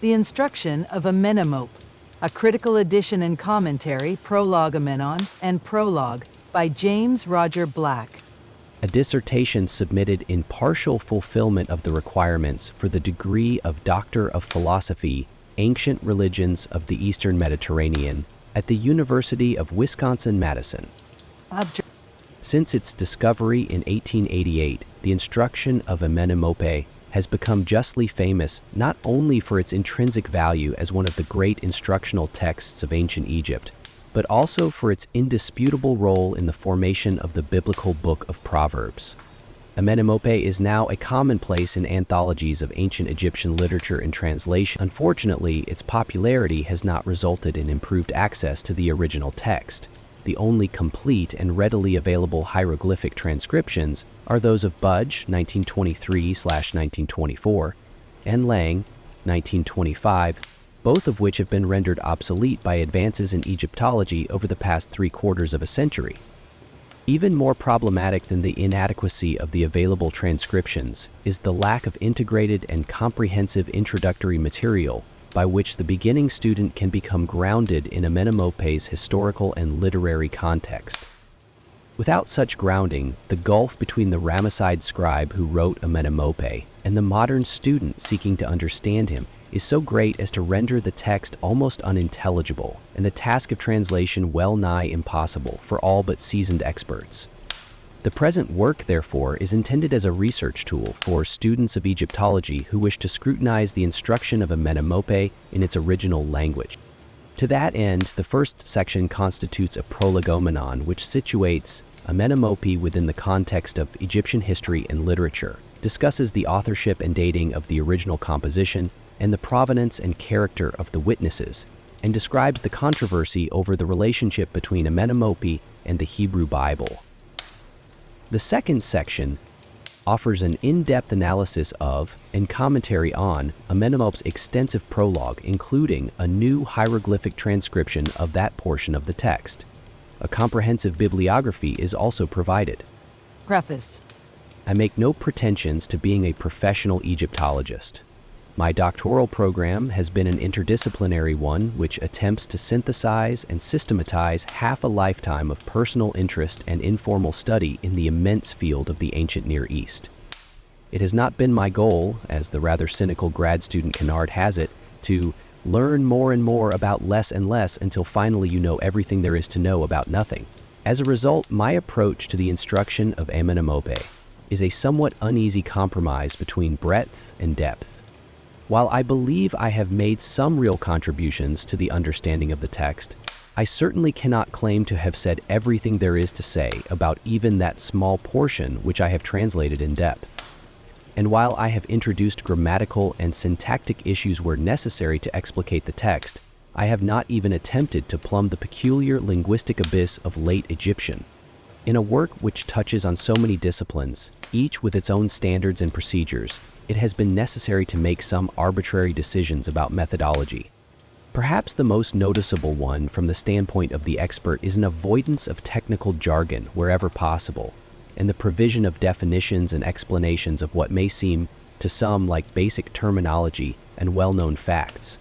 The Instruction of Amenemope, a critical edition and commentary, Prolegomenon and Prologue, by James Roger Black. A dissertation submitted in partial fulfillment of the requirements for the degree of Doctor of Philosophy, Ancient Religions of the Eastern Mediterranean at the University of Wisconsin-Madison. Since its discovery in 1888, the Instruction of Amenemope has become justly famous not only for its intrinsic value as one of the great instructional texts of ancient Egypt, but also for its indisputable role in the formation of the biblical book of Proverbs. Amenemope is now a commonplace in anthologies of ancient Egyptian literature and translation. Unfortunately, its popularity has not resulted in improved access to the original text. The only complete and readily available hieroglyphic transcriptions are those of Budge, 1923/1924, and Lang, 1925, both of which have been rendered obsolete by advances in Egyptology over the past 3/4 of a century. Even more problematic than the inadequacy of the available transcriptions is the lack of integrated and comprehensive introductory material by which the beginning student can become grounded in Amenemope's historical and literary context. Without such grounding, the gulf between the Ramesside scribe who wrote Amenemope and the modern student seeking to understand him is so great as to render the text almost unintelligible and the task of translation well nigh impossible for all but seasoned experts. The present work, therefore, is intended as a research tool for students of Egyptology who wish to scrutinize the instruction of Amenemope in its original language. To that end, the first section constitutes a Prolegomenon, which situates Amenemope within the context of Egyptian history and literature, discusses the authorship and dating of the original composition, and the provenance and character of the witnesses, and describes the controversy over the relationship between Amenemope and the Hebrew Bible. The second section offers an in-depth analysis of and commentary on Amenemope's extensive prologue, including a new hieroglyphic transcription of that portion of the text. A comprehensive bibliography is also provided. Preface. I make no pretensions to being a professional Egyptologist. My doctoral program has been an interdisciplinary one which attempts to synthesize and systematize half a lifetime of personal interest and informal study in the immense field of the ancient Near East. It has not been my goal, as the rather cynical grad student Kennard has it, to learn more and more about less and less until finally you know everything there is to know about nothing. As a result, my approach to the instruction of Amenemope is a somewhat uneasy compromise between breadth and depth. While I believe I have made some real contributions to the understanding of the text, I certainly cannot claim to have said everything there is to say about even that small portion which I have translated in depth. And while I have introduced grammatical and syntactic issues where necessary to explicate the text, I have not even attempted to plumb the peculiar linguistic abyss of late Egyptian. In a work which touches on so many disciplines, each with its own standards and procedures, it has been necessary to make some arbitrary decisions about methodology. Perhaps the most noticeable one from the standpoint of the expert is an avoidance of technical jargon wherever possible, and the provision of definitions and explanations of what may seem to some like basic terminology and well-known facts.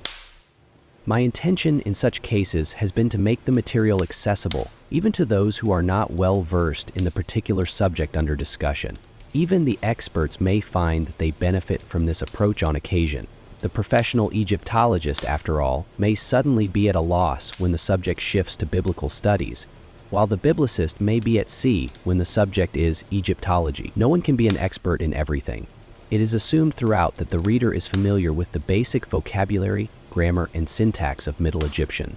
My intention in such cases has been to make the material accessible even to those who are not well versed in the particular subject under discussion. Even the experts may find that they benefit from this approach on occasion. The professional Egyptologist, after all, may suddenly be at a loss when the subject shifts to biblical studies, while the biblicist may be at sea when the subject is Egyptology. No one can be an expert in everything. It is assumed throughout that the reader is familiar with the basic vocabulary, grammar, and syntax of Middle Egyptian.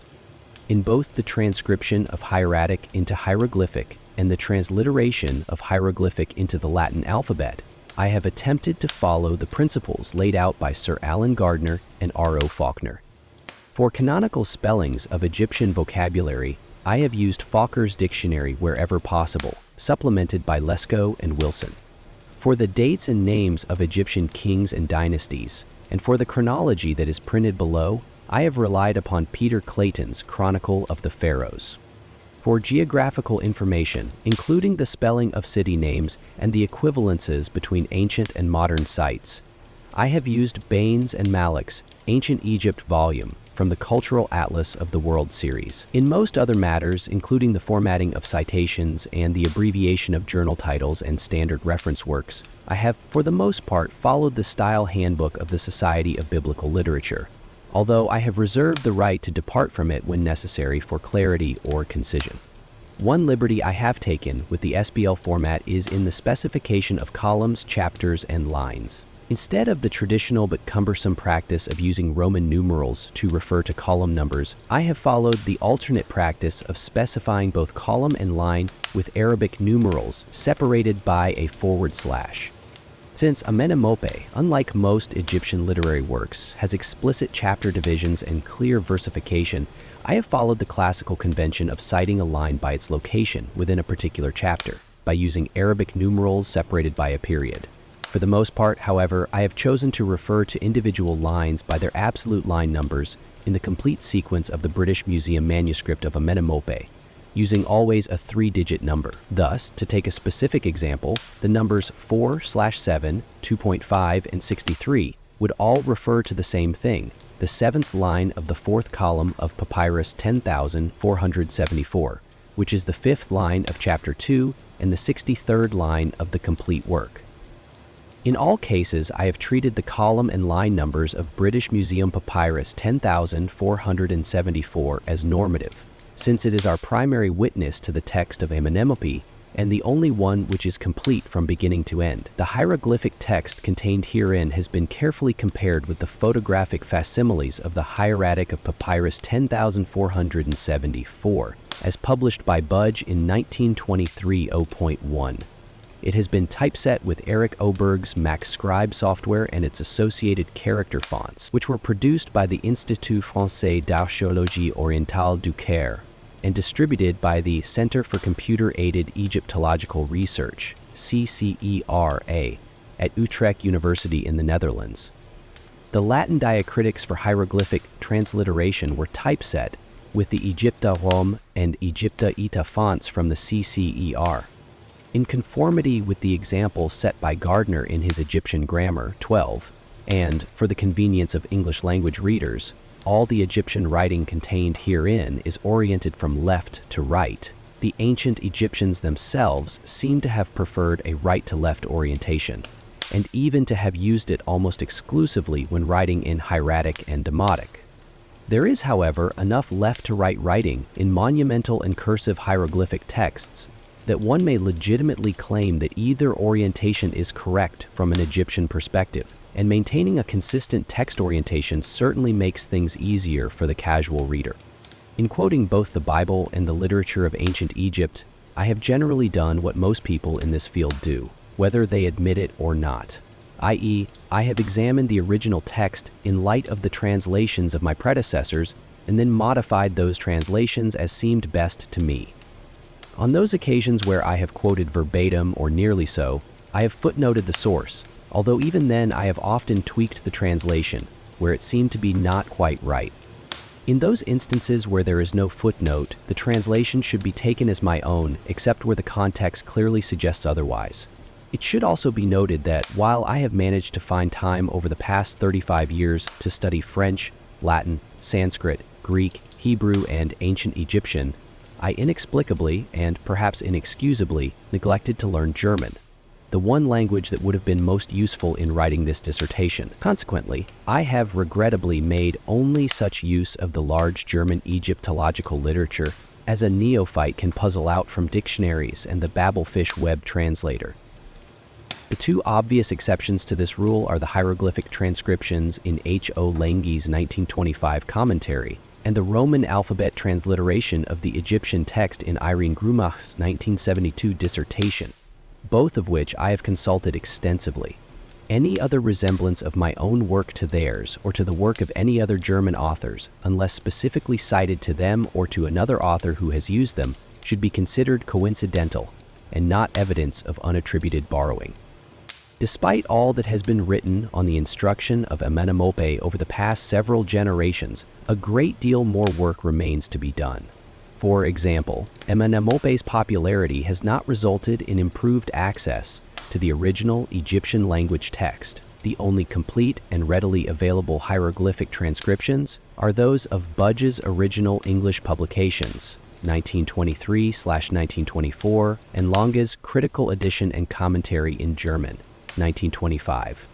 In both the transcription of hieratic into hieroglyphic and the transliteration of hieroglyphic into the Latin alphabet, I have attempted to follow the principles laid out by Sir Alan Gardner and R.O. Faulkner. For canonical spellings of Egyptian vocabulary, I have used Falker's dictionary wherever possible, supplemented by Lesko and Wilson. For the dates and names of Egyptian kings and dynasties, and for the chronology that is printed below, I have relied upon Peter Clayton's Chronicle of the Pharaohs. For geographical information, including the spelling of city names and the equivalences between ancient and modern sites, I have used Baines and Malik's Ancient Egypt volume from the Cultural Atlas of the World series. In most other matters, including the formatting of citations and the abbreviation of journal titles and standard reference works, I have, for the most part, followed the style handbook of the Society of Biblical Literature, although I have reserved the right to depart from it when necessary for clarity or concision. One liberty I have taken with the SBL format is in the specification of columns, chapters, and lines. Instead of the traditional but cumbersome practice of using Roman numerals to refer to column numbers, I have followed the alternate practice of specifying both column and line with Arabic numerals separated by a /. Since Amenemope, unlike most Egyptian literary works, has explicit chapter divisions and clear versification, I have followed the classical convention of citing a line by its location within a particular chapter, by using Arabic numerals separated by a period. For the most part, however, I have chosen to refer to individual lines by their absolute line numbers in the complete sequence of the British Museum manuscript of Amenemope, using always a 3-digit number. Thus, to take a specific example, the numbers 4/7, 2.5, and 63 would all refer to the same thing, the 7th line of the 4th column of Papyrus 10,474, which is the 5th line of Chapter 2 and the 63rd line of the complete work. In all cases, I have treated the column and line numbers of British Museum Papyrus 10,474 as normative, since it is our primary witness to the text of Amenemope and the only one which is complete from beginning to end. The hieroglyphic text contained herein has been carefully compared with the photographic facsimiles of the hieratic of Papyrus 10,474, as published by Budge in 1923 0.1. It has been typeset with Eric Oberg's MacScribe software and its associated character fonts, which were produced by the Institut Français d'Archéologie Orientale du Caire and distributed by the Center for Computer-Aided Egyptological Research, CCERA, at Utrecht University in the Netherlands. The Latin diacritics for hieroglyphic transliteration were typeset with the Egypta Rome and Egypta Ita fonts from the CCER. In conformity with the example set by Gardner in his Egyptian Grammar 12, and for the convenience of English language readers, all the Egyptian writing contained herein is oriented from left to right. The ancient Egyptians themselves seem to have preferred a right-to-left orientation, and even to have used it almost exclusively when writing in hieratic and demotic. There is, however, enough left-to-right writing in monumental and cursive hieroglyphic texts that one may legitimately claim that either orientation is correct from an Egyptian perspective, and maintaining a consistent text orientation certainly makes things easier for the casual reader. In quoting both the Bible and the literature of ancient Egypt, I have generally done what most people in this field do, whether they admit it or not, i.e., I have examined the original text in light of the translations of my predecessors and then modified those translations as seemed best to me. On those occasions where I have quoted verbatim or nearly so, I have footnoted the source, although even then I have often tweaked the translation, where it seemed to be not quite right. In those instances where there is no footnote, the translation should be taken as my own, except where the context clearly suggests otherwise. It should also be noted that while I have managed to find time over the past 35 years to study French, Latin, Sanskrit, Greek, Hebrew, and Ancient Egyptian, I inexplicably, and perhaps inexcusably, neglected to learn German, the one language that would have been most useful in writing this dissertation. Consequently, I have regrettably made only such use of the large German Egyptological literature as a neophyte can puzzle out from dictionaries and the Babelfish web translator. The two obvious exceptions to this rule are the hieroglyphic transcriptions in H. O. Lengi's 1925 commentary and the Roman alphabet transliteration of the Egyptian text in Irene Grumach's 1972 dissertation, both of which I have consulted extensively. Any other resemblance of my own work to theirs or to the work of any other German authors, unless specifically cited to them or to another author who has used them, should be considered coincidental and not evidence of unattributed borrowing. Despite all that has been written on the instruction of Amenemope over the past several generations, a great deal more work remains to be done. For example, Amenemope's popularity has not resulted in improved access to the original Egyptian language text, The only complete and readily available hieroglyphic transcriptions are those of Budge's original English publications, 1923/1924, and Longa's Critical Edition and Commentary in German, 1925,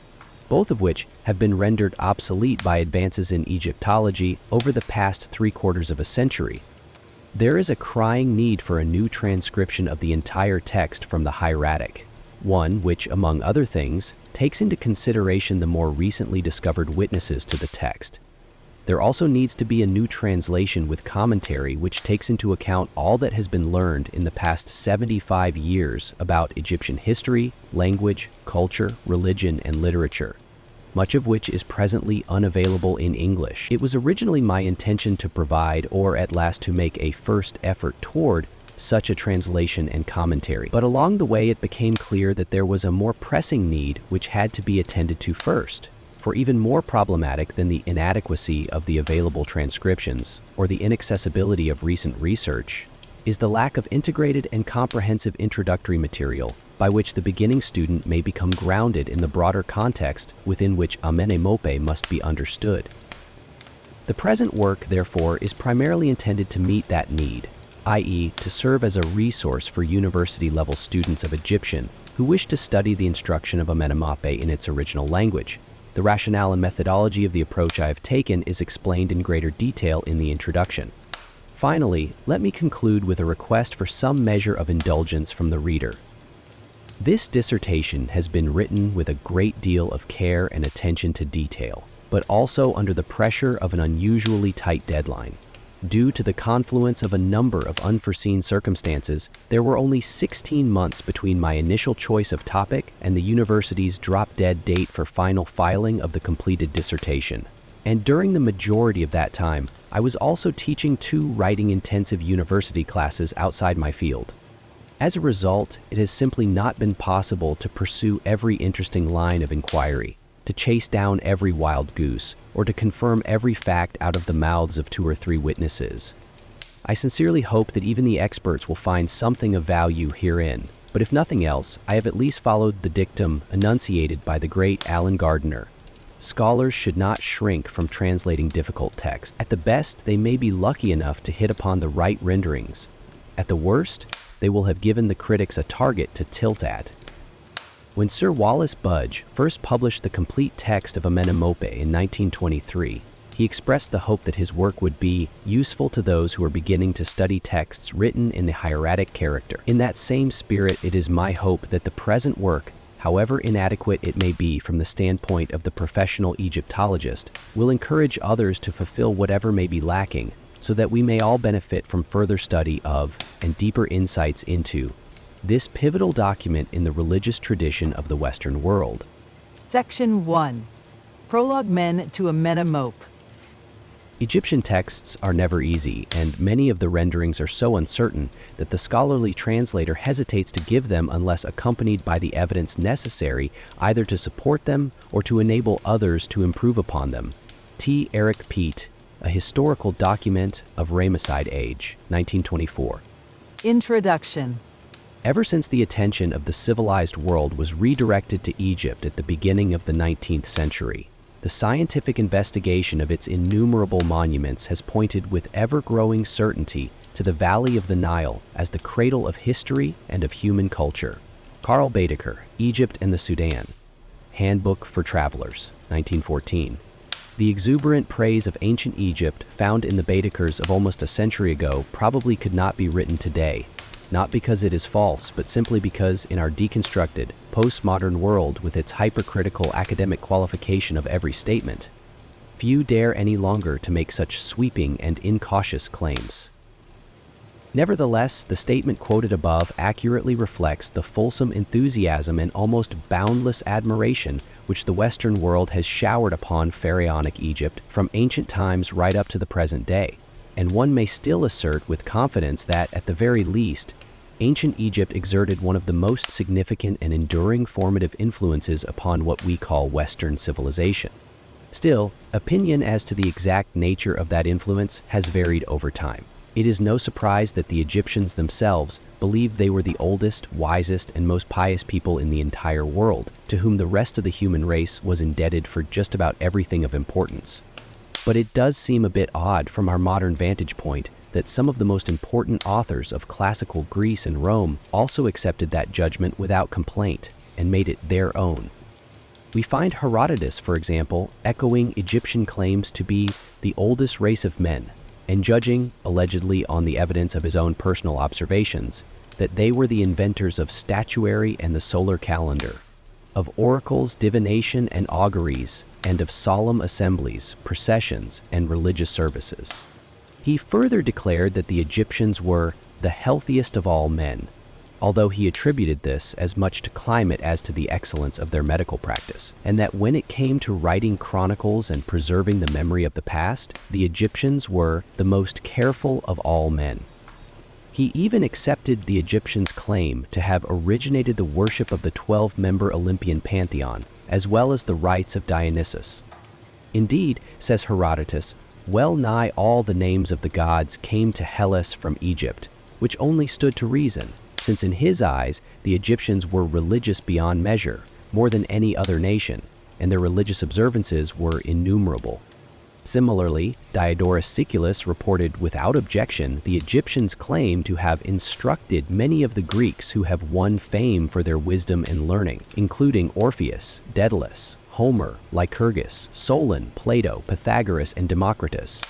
both of which have been rendered obsolete by advances in Egyptology over the past 3/4 of a century. There is a crying need for a new transcription of the entire text from the hieratic, one which, among other things, takes into consideration the more recently discovered witnesses to the text. There also needs to be a new translation with commentary which takes into account all that has been learned in the past 75 years about Egyptian history, language, culture, religion, and literature, much of which is presently unavailable in English. It was originally my intention to provide, or at last to make a first effort toward, such a translation and commentary. But along the way it became clear that there was a more pressing need which had to be attended to first. For even more problematic than the inadequacy of the available transcriptions, or the inaccessibility of recent research, is the lack of integrated and comprehensive introductory material by which the beginning student may become grounded in the broader context within which Amenemope must be understood. The present work, therefore, is primarily intended to meet that need, i.e., to serve as a resource for university-level students of Egyptian who wish to study the instruction of Amenemope in its original language. The rationale and methodology of the approach I have taken is explained in greater detail in the introduction. Finally, let me conclude with a request for some measure of indulgence from the reader. This dissertation has been written with a great deal of care and attention to detail, but also under the pressure of an unusually tight deadline. Due to the confluence of a number of unforeseen circumstances, there were only 16 months between my initial choice of topic and the university's drop-dead date for final filing of the completed dissertation. And during the majority of that time, I was also teaching 2 writing-intensive university classes outside my field. As a result, it has simply not been possible to pursue every interesting line of inquiry, to chase down every wild goose, or to confirm every fact out of the mouths of 2 or 3 witnesses. I sincerely hope that even the experts will find something of value herein, but if nothing else, I have at least followed the dictum enunciated by the great Alan Gardner. Scholars should not shrink from translating difficult texts. At the best, they may be lucky enough to hit upon the right renderings. At the worst, they will have given the critics a target to tilt at. When Sir Wallace Budge first published the complete text of Amenemope in 1923, he expressed the hope that his work would be useful to those who are beginning to study texts written in the hieratic character. In that same spirit, it is my hope that the present work, however inadequate it may be from the standpoint of the professional Egyptologist, will encourage others to fulfill whatever may be lacking, so that we may all benefit from further study of, and deeper insights into, this pivotal document in the religious tradition of the Western world. Section 1. Prolegomenon to Amenemope. Egyptian texts are never easy, and many of the renderings are so uncertain that the scholarly translator hesitates to give them unless accompanied by the evidence necessary either to support them or to enable others to improve upon them. T. Eric Peet, A Historical Document of Ramesside Age, 1924. Introduction. Ever since the attention of the civilized world was redirected to Egypt at the beginning of the 19th century, the scientific investigation of its innumerable monuments has pointed with ever-growing certainty to the Valley of the Nile as the cradle of history and of human culture. Carl Baedeker, Egypt and the Sudan. Handbook for Travelers, 1914. The exuberant praise of ancient Egypt found in the Baedekers of almost a century ago probably could not be written today, not because it is false, but simply because in our deconstructed, postmodern world with its hypercritical academic qualification of every statement, few dare any longer to make such sweeping and incautious claims. Nevertheless, the statement quoted above accurately reflects the fulsome enthusiasm and almost boundless admiration which the Western world has showered upon pharaonic Egypt from ancient times right up to the present day. And one may still assert with confidence that, at the very least, ancient Egypt exerted one of the most significant and enduring formative influences upon what we call Western civilization. Still, opinion as to the exact nature of that influence has varied over time. It is no surprise that the Egyptians themselves believed they were the oldest, wisest, and most pious people in the entire world, to whom the rest of the human race was indebted for just about everything of importance. But it does seem a bit odd from our modern vantage point that some of the most important authors of classical Greece and Rome also accepted that judgment without complaint and made it their own. We find Herodotus, for example, echoing Egyptian claims to be the oldest race of men, and judging, allegedly on the evidence of his own personal observations, that they were the inventors of statuary and the solar calendar, of oracles, divination, and auguries, and of solemn assemblies, processions, and religious services. He further declared that the Egyptians were the healthiest of all men, although he attributed this as much to climate as to the excellence of their medical practice, and that when it came to writing chronicles and preserving the memory of the past, the Egyptians were the most careful of all men. He even accepted the Egyptians' claim to have originated the worship of the 12-member Olympian pantheon, as well as the rites of Dionysus. Indeed, says Herodotus, well nigh all the names of the gods came to Hellas from Egypt, which only stood to reason, since in his eyes the Egyptians were religious beyond measure, more than any other nation, and their religious observances were innumerable. Similarly, Diodorus Siculus reported without objection the Egyptians claim to have instructed many of the Greeks who have won fame for their wisdom and learning, including Orpheus, Daedalus, Homer, Lycurgus, Solon, Plato, Pythagoras, and Democritus,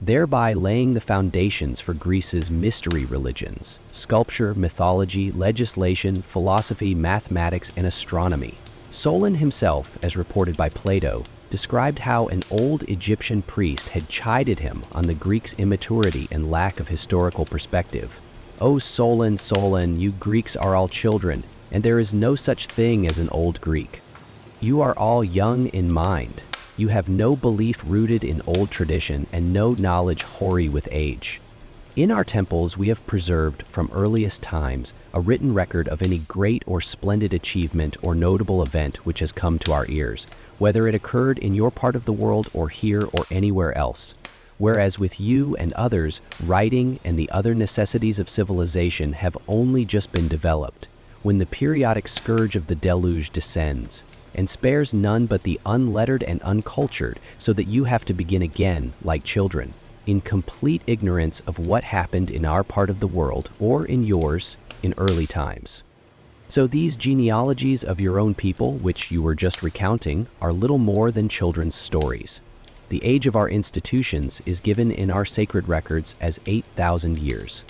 thereby laying the foundations for Greece's mystery religions, sculpture, mythology, legislation, philosophy, mathematics, and astronomy. Solon himself, as reported by Plato, described how an old Egyptian priest had chided him on the Greeks' immaturity and lack of historical perspective. "O Solon, Solon, you Greeks are all children, and there is no such thing as an old Greek. You are all young in mind. You have no belief rooted in old tradition and no knowledge hoary with age." In our temples, we have preserved from earliest times a written record of any great or splendid achievement or notable event which has come to our ears, whether it occurred in your part of the world or here or anywhere else. Whereas with you and others, writing and the other necessities of civilization have only just been developed, when the periodic scourge of the deluge descends, and spares none but the unlettered and uncultured, so that you have to begin again, like children, in complete ignorance of what happened in our part of the world, or in yours, in early times. So these genealogies of your own people, which you were just recounting, are little more than children's stories. The age of our institutions is given in our sacred records as 8,000 years.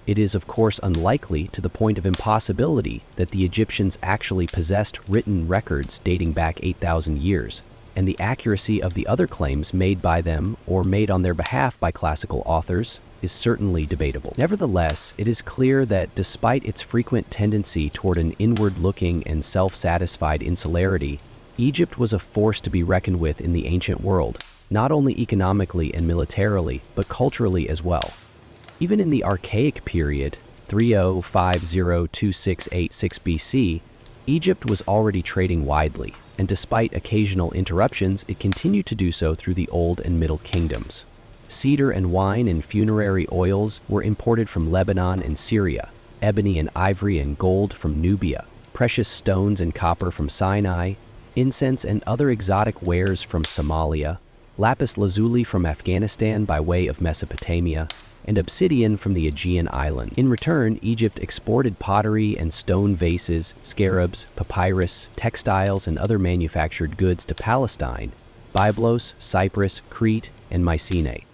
It is of course unlikely, to the point of impossibility, that the Egyptians actually possessed written records dating back 8,000 years, and the accuracy of the other claims made by them or made on their behalf by classical authors is certainly debatable. Nevertheless, it is clear that despite its frequent tendency toward an inward-looking and self-satisfied insularity, Egypt was a force to be reckoned with in the ancient world, not only economically and militarily, but culturally as well. Even in the Archaic period, 3050-2686 BC, Egypt was already trading widely, and despite occasional interruptions, it continued to do so through the Old and Middle Kingdoms. Cedar and wine and funerary oils were imported from Lebanon and Syria, ebony and ivory and gold from Nubia, precious stones and copper from Sinai, incense and other exotic wares from Somalia, lapis lazuli from Afghanistan by way of Mesopotamia, and obsidian from the Aegean island. In return, Egypt exported pottery and stone vases, scarabs, papyrus, textiles, and other manufactured goods to Palestine, Byblos, Cyprus, Crete, and Mycenae.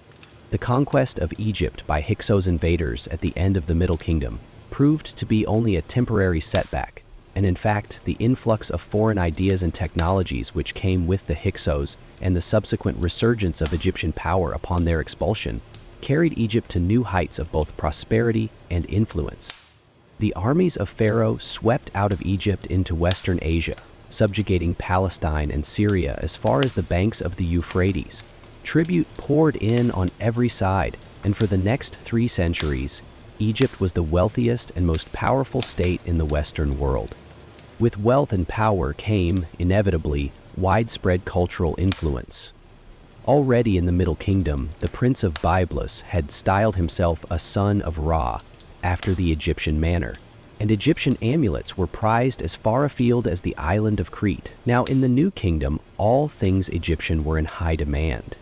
The conquest of Egypt by Hyksos invaders at the end of the Middle Kingdom proved to be only a temporary setback, and in fact, the influx of foreign ideas and technologies which came with the Hyksos and the subsequent resurgence of Egyptian power upon their expulsion carried Egypt to new heights of both prosperity and influence. The armies of Pharaoh swept out of Egypt into Western Asia, subjugating Palestine and Syria as far as the banks of the Euphrates. Tribute poured in on every side, and for the next 3 centuries, Egypt was the wealthiest and most powerful state in the Western world. With wealth and power came, inevitably, widespread cultural influence. Already in the Middle Kingdom, the Prince of Byblus had styled himself a son of Ra, after the Egyptian manner, and Egyptian amulets were prized as far afield as the island of Crete. Now in the New Kingdom, all things Egyptian were in high demand.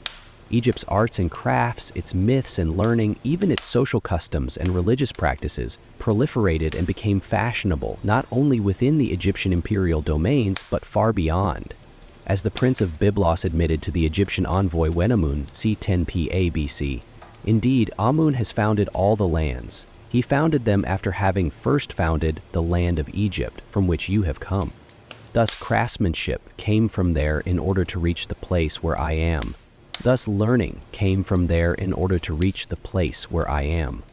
Egypt's arts and crafts, its myths and learning, even its social customs and religious practices proliferated and became fashionable not only within the Egyptian imperial domains but far beyond. As the Prince of Byblos admitted to the Egyptian envoy Wenamun, c. 10 PA BC, indeed, Amun has founded all the lands. He founded them after having first founded the land of Egypt, from which you have come. Thus craftsmanship came from there in order to reach the place where I am. Thus learning came from there in order to reach the place where I am.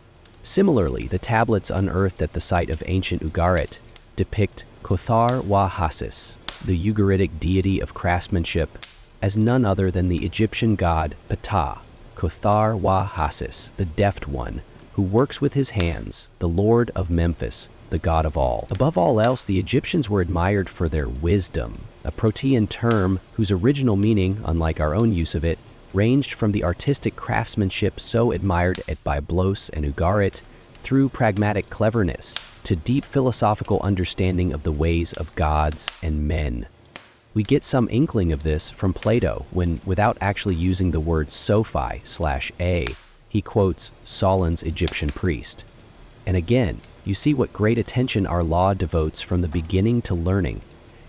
Similarly, the tablets unearthed at the site of ancient Ugarit depict Kothar wa Hasis, the Ugaritic deity of craftsmanship, as none other than the Egyptian god Ptah, Kothar wa Hasis, the deft one, who works with his hands, the lord of Memphis, the god of all. Above all else, the Egyptians were admired for their wisdom, a Protean term whose original meaning, unlike our own use of it, ranged from the artistic craftsmanship so admired at Byblos and Ugarit, through pragmatic cleverness, to deep philosophical understanding of the ways of gods and men. We get some inkling of this from Plato when, without actually using the word Sophi/a, he quotes Solon's Egyptian priest. And again, you see what great attention our law devotes from the beginning to learning,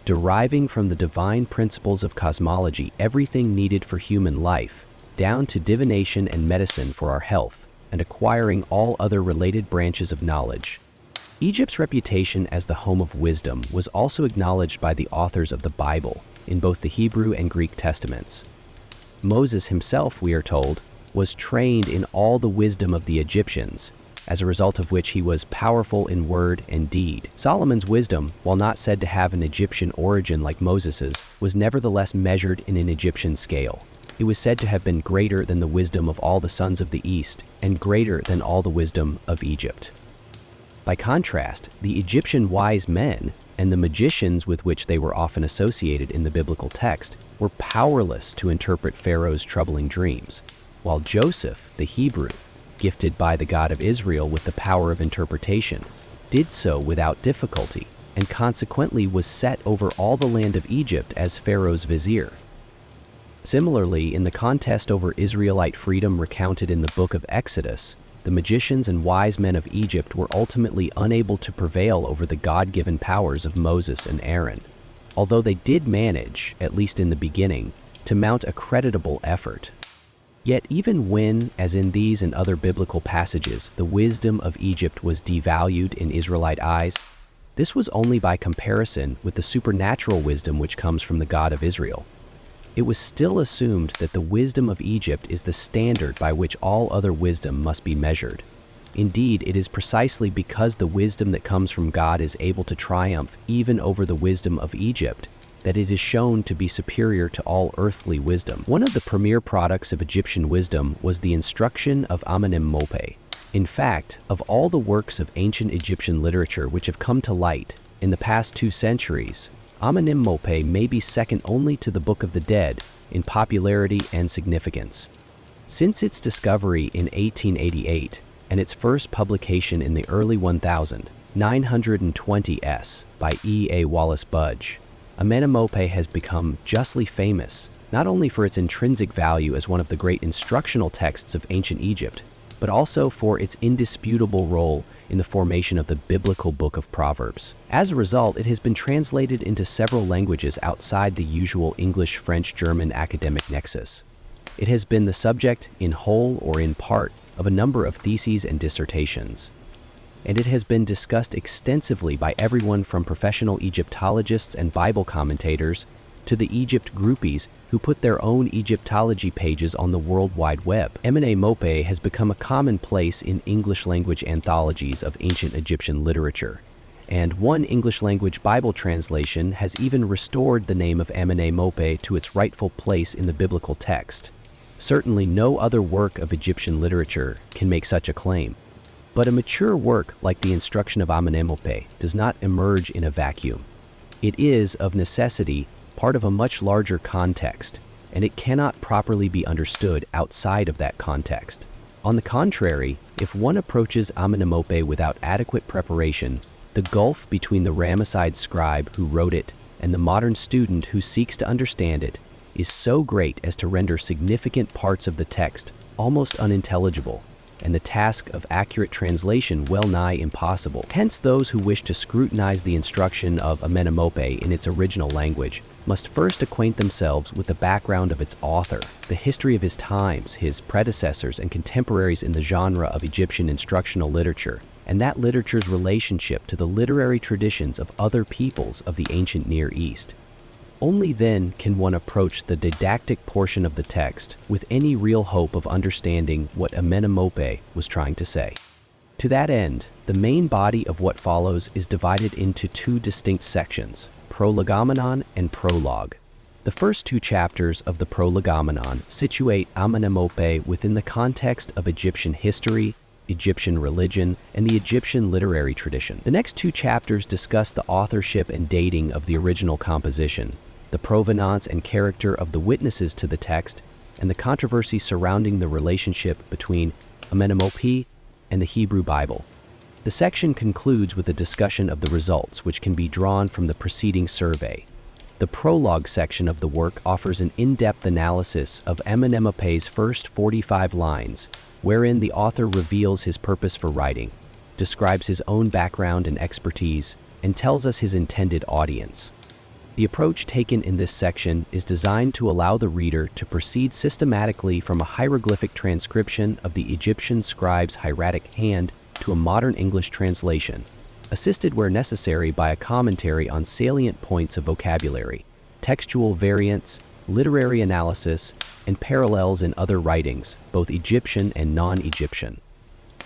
deriving from the divine principles of cosmology everything needed for human life, down to divination and medicine for our health, and acquiring all other related branches of knowledge. Egypt's reputation as the home of wisdom was also acknowledged by the authors of the Bible in both the Hebrew and Greek Testaments. Moses himself, we are told, was trained in all the wisdom of the Egyptians, as a result of which he was powerful in word and deed. Solomon's wisdom, while not said to have an Egyptian origin like Moses's, was nevertheless measured in an Egyptian scale. It was said to have been greater than the wisdom of all the sons of the East, and greater than all the wisdom of Egypt. By contrast, the Egyptian wise men, and the magicians with which they were often associated in the biblical text, were powerless to interpret Pharaoh's troubling dreams, while Joseph, the Hebrew, gifted by the God of Israel with the power of interpretation, did so without difficulty, and consequently was set over all the land of Egypt as Pharaoh's vizier. Similarly, in the contest over Israelite freedom recounted in the book of Exodus, the magicians and wise men of Egypt were ultimately unable to prevail over the God-given powers of Moses and Aaron, although they did manage, at least in the beginning, to mount a creditable effort. Yet even when, as in these and other biblical passages, the wisdom of Egypt was devalued in Israelite eyes, this was only by comparison with the supernatural wisdom which comes from the God of Israel. It was still assumed that the wisdom of Egypt is the standard by which all other wisdom must be measured. Indeed, it is precisely because the wisdom that comes from God is able to triumph even over the wisdom of Egypt that it is shown to be superior to all earthly wisdom. One of the premier products of Egyptian wisdom was the Instruction of Amenemope. In fact, of all the works of ancient Egyptian literature which have come to light in the past 2 centuries, Amenemope may be second only to the Book of the Dead in popularity and significance. Since its discovery in 1888 and its first publication in the early 1920s by E.A. Wallace Budge, Amenemope has become justly famous, not only for its intrinsic value as one of the great instructional texts of ancient Egypt, but also for its indisputable role in the formation of the biblical book of Proverbs. As a result, it has been translated into several languages outside the usual English, French, German academic nexus. It has been the subject, in whole or in part, of a number of theses and dissertations. And it has been discussed extensively by everyone from professional Egyptologists and Bible commentators to the Egypt groupies who put their own Egyptology pages on the World Wide Web. Amenemope has become a commonplace in English-language anthologies of ancient Egyptian literature, and one English-language Bible translation has even restored the name of Amenemope to its rightful place in the biblical text. Certainly no other work of Egyptian literature can make such a claim. But a mature work like the Instruction of Amenemope does not emerge in a vacuum. It is, of necessity, part of a much larger context, and it cannot properly be understood outside of that context. On the contrary, if one approaches Amenemope without adequate preparation, the gulf between the Ramesside scribe who wrote it and the modern student who seeks to understand it is so great as to render significant parts of the text almost unintelligible, and the task of accurate translation well nigh impossible. Hence, those who wish to scrutinize the instruction of Amenemope in its original language must first acquaint themselves with the background of its author, the history of his times, his predecessors and contemporaries in the genre of Egyptian instructional literature, and that literature's relationship to the literary traditions of other peoples of the ancient Near East. Only then can one approach the didactic portion of the text with any real hope of understanding what Amenemope was trying to say. To that end, the main body of what follows is divided into two distinct sections, Prolegomenon and Prologue. The first two chapters of the Prolegomenon situate Amenemope within the context of Egyptian history, Egyptian religion, and the Egyptian literary tradition. The next two chapters discuss the authorship and dating of the original composition, the provenance and character of the witnesses to the text, and the controversy surrounding the relationship between Amenemope and the Hebrew Bible. The section concludes with a discussion of the results which can be drawn from the preceding survey. The prologue section of the work offers an in-depth analysis of Amenemope's first 45 lines, wherein the author reveals his purpose for writing, describes his own background and expertise, and tells us his intended audience. The approach taken in this section is designed to allow the reader to proceed systematically from a hieroglyphic transcription of the Egyptian scribe's hieratic hand to a modern English translation, assisted where necessary by a commentary on salient points of vocabulary, textual variants, literary analysis, and parallels in other writings, both Egyptian and non-Egyptian.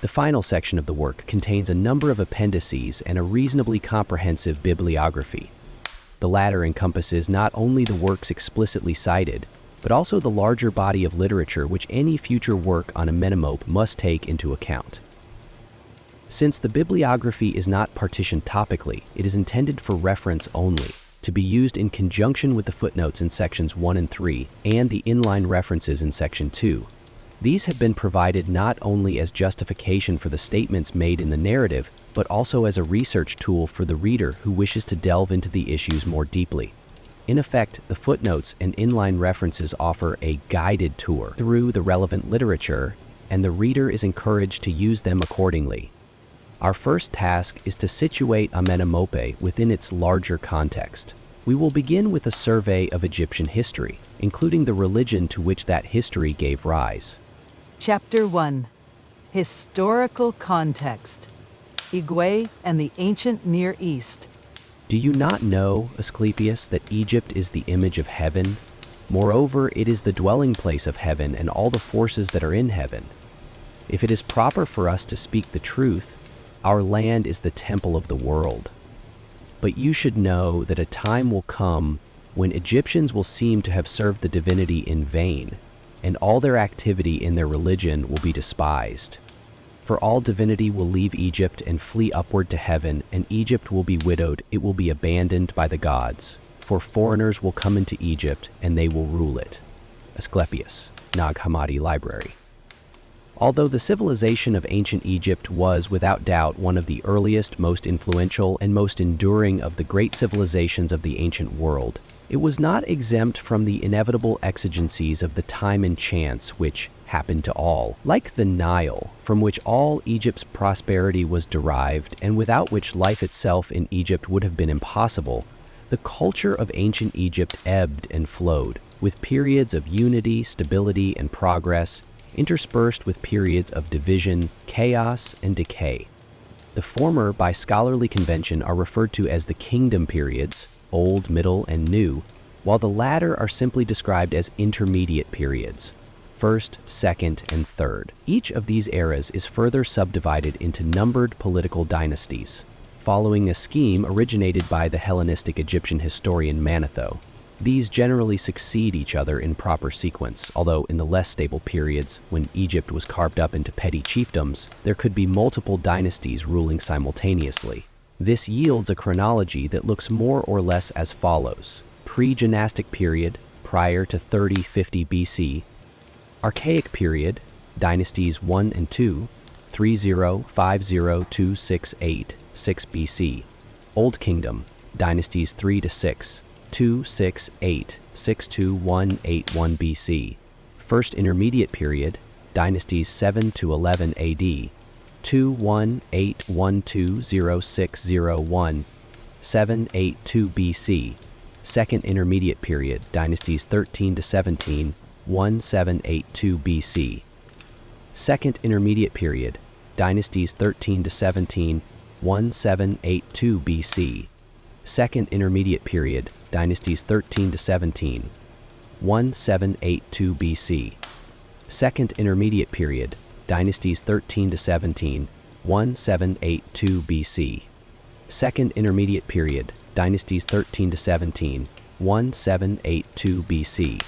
The final section of the work contains a number of appendices and a reasonably comprehensive bibliography. The latter encompasses not only the works explicitly cited, but also the larger body of literature which any future work on Amenemope must take into account. Since the bibliography is not partitioned topically, it is intended for reference only, to be used in conjunction with the footnotes in sections 1 and 3 and the inline references in section 2. These have been provided not only as justification for the statements made in the narrative, but also as a research tool for the reader who wishes to delve into the issues more deeply. In effect, the footnotes and inline references offer a guided tour through the relevant literature, and the reader is encouraged to use them accordingly. Our first task is to situate Amenemope within its larger context. We will begin with a survey of Egyptian history, including the religion to which that history gave rise. Chapter 1. Historical Context. Igwe and the Ancient Near East. Do you not know, Asclepius, that Egypt is the image of heaven? Moreover, it is the dwelling place of heaven and all the forces that are in heaven. If it is proper for us to speak the truth, our land is the temple of the world. But you should know that a time will come when Egyptians will seem to have served the divinity in vain, and all their activity in their religion will be despised. For all divinity will leave Egypt and flee upward to heaven, and Egypt will be widowed, it will be abandoned by the gods. For foreigners will come into Egypt, and they will rule it. Asclepius, Nag Hammadi Library. Although the civilization of ancient Egypt was, without doubt, one of the earliest, most influential, and most enduring of the great civilizations of the ancient world, it was not exempt from the inevitable exigencies of the time and chance which happened to all. Like the Nile, from which all Egypt's prosperity was derived, and without which life itself in Egypt would have been impossible, the culture of ancient Egypt ebbed and flowed, with periods of unity, stability, and progress, interspersed with periods of division, chaos, and decay. The former, by scholarly convention, are referred to as the kingdom periods, Old, Middle, and New, while the latter are simply described as intermediate periods, First, Second, and Third. Each of these eras is further subdivided into numbered political dynasties, following a scheme originated by the Hellenistic Egyptian historian Manetho. These generally succeed each other in proper sequence, although in the less stable periods, when Egypt was carved up into petty chiefdoms, there could be multiple dynasties ruling simultaneously. This yields a chronology that looks more or less as follows: pre-dynastic period, prior to 3050 BC. Archaic period, dynasties 1 and 2, 3050-268-6 BC. Old Kingdom, dynasties 3 to 6, 268-62181 BC. First Intermediate period, dynasties 7 to 11 AD, 218120601, 782 BC. Second Intermediate period, dynasties 13 to 17, 1782 BC. Second Intermediate period, dynasties 13 to 17, 1782 BC. Second Intermediate period, dynasties 13 to 17, 1782 BC. Second Intermediate period, dynasties 13 to 17, 1782 BC. Second Intermediate period, dynasties 13 to 17, 1782 BC.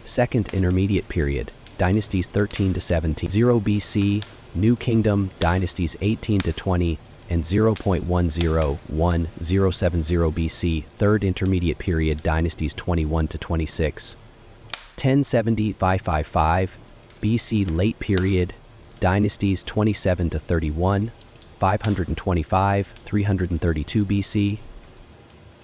Second Intermediate period, dynasties 13 to 17, 0 BC, New Kingdom, dynasties 18 to 20, and 0.101070 BC. Third Intermediate period, dynasties 21 to 26. 1070-555 BC. Late period, dynasties 27 to 31, 525-332 BC.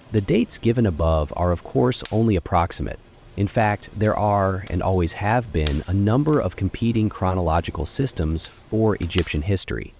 The dates given above are of course only approximate. In fact, there are, and always have been, a number of competing chronological systems for Egyptian history.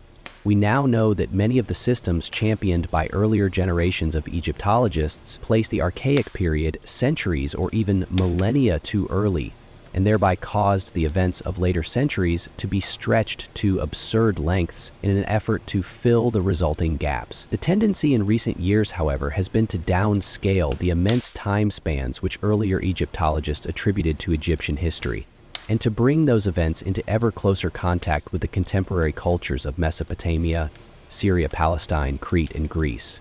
We now know that many of the systems championed by earlier generations of Egyptologists place the Archaic period centuries or even millennia too early, and thereby caused the events of later centuries to be stretched to absurd lengths in an effort to fill the resulting gaps. The tendency in recent years, however, has been to downscale the immense time spans which earlier Egyptologists attributed to Egyptian history, and to bring those events into ever closer contact with the contemporary cultures of Mesopotamia, Syria, Palestine, Crete, and Greece.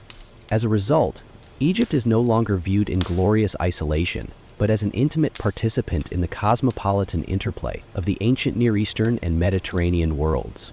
As a result, Egypt is no longer viewed in glorious isolation, but as an intimate participant in the cosmopolitan interplay of the ancient Near Eastern and Mediterranean worlds.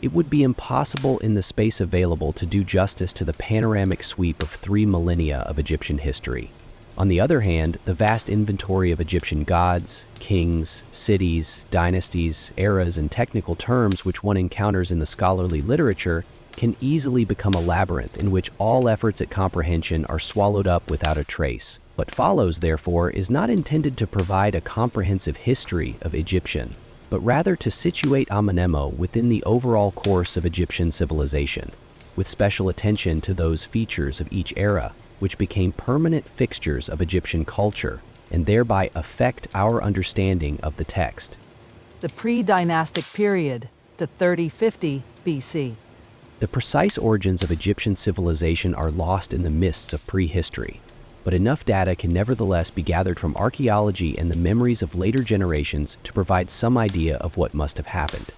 It would be impossible in the space available to do justice to the panoramic sweep of 3 millennia of Egyptian history. On the other hand, the vast inventory of Egyptian gods, kings, cities, dynasties, eras, and technical terms which one encounters in the scholarly literature can easily become a labyrinth in which all efforts at comprehension are swallowed up without a trace. What follows, therefore, is not intended to provide a comprehensive history of Egyptian, but rather to situate Amenemope within the overall course of Egyptian civilization, with special attention to those features of each era which became permanent fixtures of Egyptian culture and thereby affect our understanding of the text. The pre-dynastic period to 3050 BC. The precise origins of Egyptian civilization are lost in the mists of prehistory, but enough data can nevertheless be gathered from archaeology and the memories of later generations to provide some idea of what must have happened.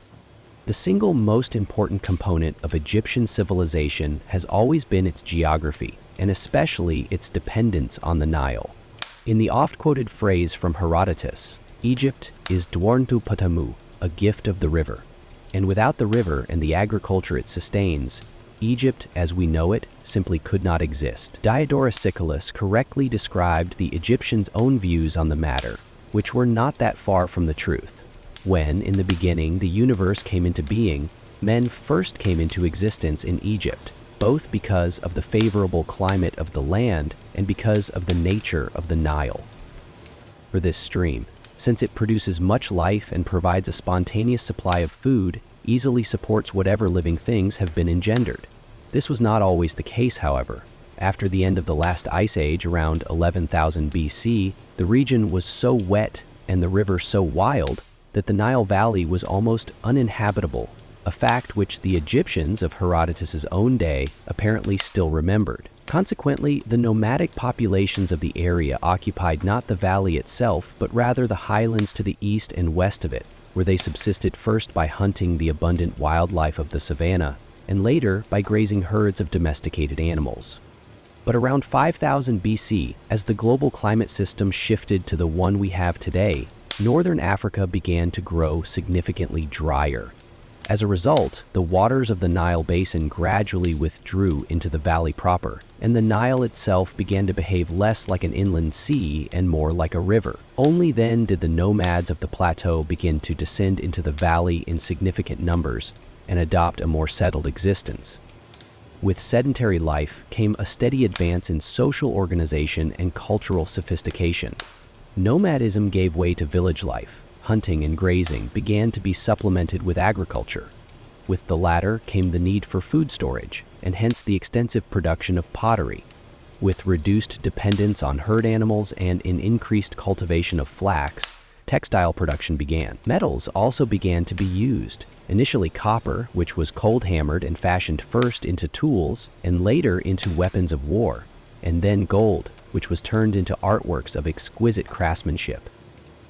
The single most important component of Egyptian civilization has always been its geography, and especially its dependence on the Nile. In the oft-quoted phrase from Herodotus, Egypt is Dwarntu Patamu, a gift of the river. And without the river and the agriculture it sustains, Egypt, as we know it, simply could not exist. Diodorus Siculus correctly described the Egyptians' own views on the matter, which were not that far from the truth. When, in the beginning, the universe came into being, men first came into existence in Egypt, both because of the favorable climate of the land and because of the nature of the Nile. For this stream, since it produces much life and provides a spontaneous supply of food, easily supports whatever living things have been engendered. This was not always the case, however. After the end of the last ice age around 11,000 BC, the region was so wet and the river so wild that the Nile Valley was almost uninhabitable, a fact which the Egyptians of Herodotus's own day apparently still remembered. Consequently, the nomadic populations of the area occupied not the valley itself, but rather the highlands to the east and west of it, where they subsisted first by hunting the abundant wildlife of the savanna, and later by grazing herds of domesticated animals. But around 5000 BC, as the global climate system shifted to the one we have today, northern Africa began to grow significantly drier. As a result, the waters of the Nile basin gradually withdrew into the valley proper, and the Nile itself began to behave less like an inland sea and more like a river. Only then did the nomads of the plateau begin to descend into the valley in significant numbers and adopt a more settled existence. With sedentary life came a steady advance in social organization and cultural sophistication. Nomadism gave way to village life. Hunting and grazing began to be supplemented with agriculture. With the latter came the need for food storage, and hence the extensive production of pottery. With reduced dependence on herd animals and an increased cultivation of flax, textile production began. Metals also began to be used. Initially copper, which was cold hammered and fashioned first into tools and later into weapons of war, and then gold, which was turned into artworks of exquisite craftsmanship.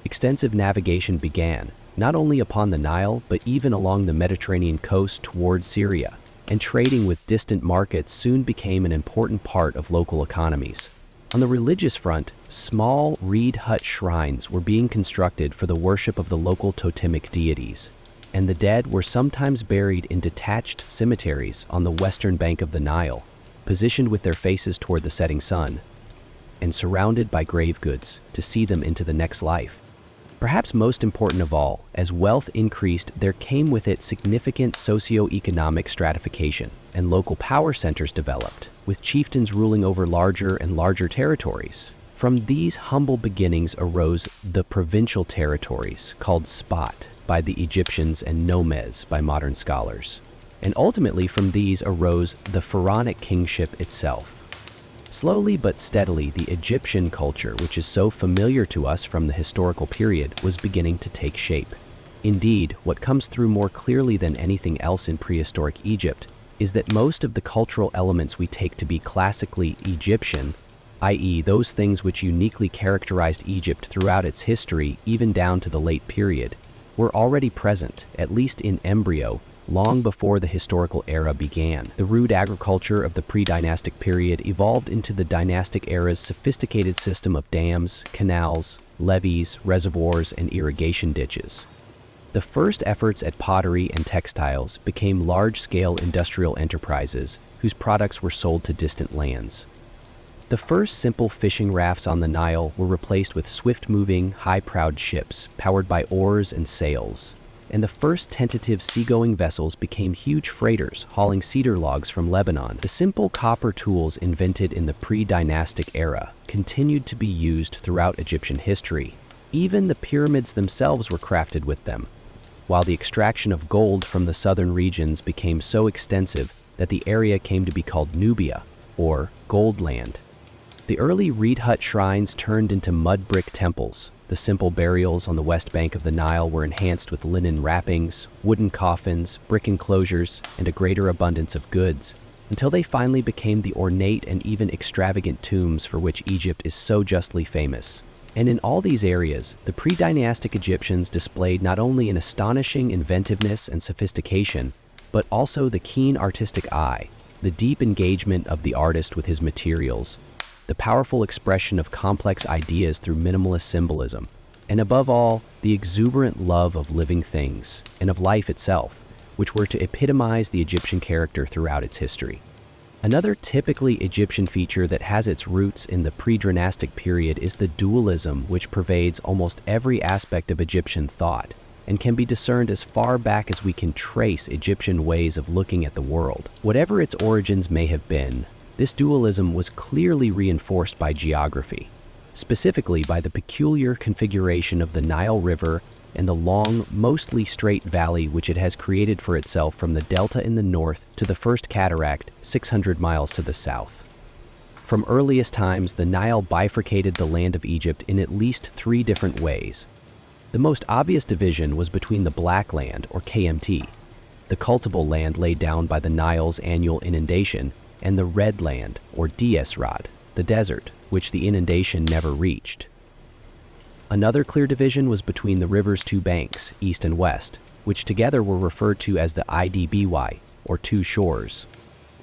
Extensive navigation began, not only upon the Nile, but even along the Mediterranean coast towards Syria, and trading with distant markets soon became an important part of local economies. On the religious front, small reed hut shrines were being constructed for the worship of the local totemic deities, and the dead were sometimes buried in detached cemeteries on the western bank of the Nile, positioned with their faces toward the setting sun, and surrounded by grave goods to see them into the next life. Perhaps most important of all, as wealth increased, there came with it significant socio-economic stratification, and local power centers developed, with chieftains ruling over larger and larger territories. From these humble beginnings arose the provincial territories, called Spot by the Egyptians and Nomes by modern scholars. And ultimately from these arose the pharaonic kingship itself. Slowly but steadily, the Egyptian culture, which is so familiar to us from the historical period, was beginning to take shape. Indeed, what comes through more clearly than anything else in prehistoric Egypt is that most of the cultural elements we take to be classically Egyptian, i.e., those things which uniquely characterized Egypt throughout its history, even down to the late period, were already present, at least in embryo, long before the historical era began. The rude agriculture of the pre-dynastic period evolved into the dynastic era's sophisticated system of dams, canals, levees, reservoirs, and irrigation ditches. The first efforts at pottery and textiles became large-scale industrial enterprises whose products were sold to distant lands. The first simple fishing rafts on the Nile were replaced with swift-moving, high-prowed ships powered by oars and sails, and the first tentative seagoing vessels became huge freighters hauling cedar logs from Lebanon. The simple copper tools invented in the pre-dynastic era continued to be used throughout Egyptian history. Even the pyramids themselves were crafted with them, while the extraction of gold from the southern regions became so extensive that the area came to be called Nubia, or Gold Land. The early reed hut shrines turned into mud brick temples. The simple burials on the west bank of the Nile were enhanced with linen wrappings, wooden coffins, brick enclosures, and a greater abundance of goods, until they finally became the ornate and even extravagant tombs for which Egypt is so justly famous. And in all these areas, the pre-dynastic Egyptians displayed not only an astonishing inventiveness and sophistication, but also the keen artistic eye, the deep engagement of the artist with his materials, the powerful expression of complex ideas through minimalist symbolism, and above all, the exuberant love of living things and of life itself, which were to epitomize the Egyptian character throughout its history. Another typically Egyptian feature that has its roots in the pre-dynastic period is the dualism which pervades almost every aspect of Egyptian thought and can be discerned as far back as we can trace Egyptian ways of looking at the world. Whatever its origins may have been, this dualism was clearly reinforced by geography, specifically by the peculiar configuration of the Nile River and the long, mostly straight valley which it has created for itself from the delta in the north to the first cataract 600 miles to the south. From earliest times, the Nile bifurcated the land of Egypt in at least 3 different ways. The most obvious division was between the Black Land, or KMT, the cultivable land laid down by the Nile's annual inundation, and the Red Land, or Diesrad, the desert, which the inundation never reached. Another clear division was between the river's 2 banks, east and west, which together were referred to as the IDBY, or 2 shores.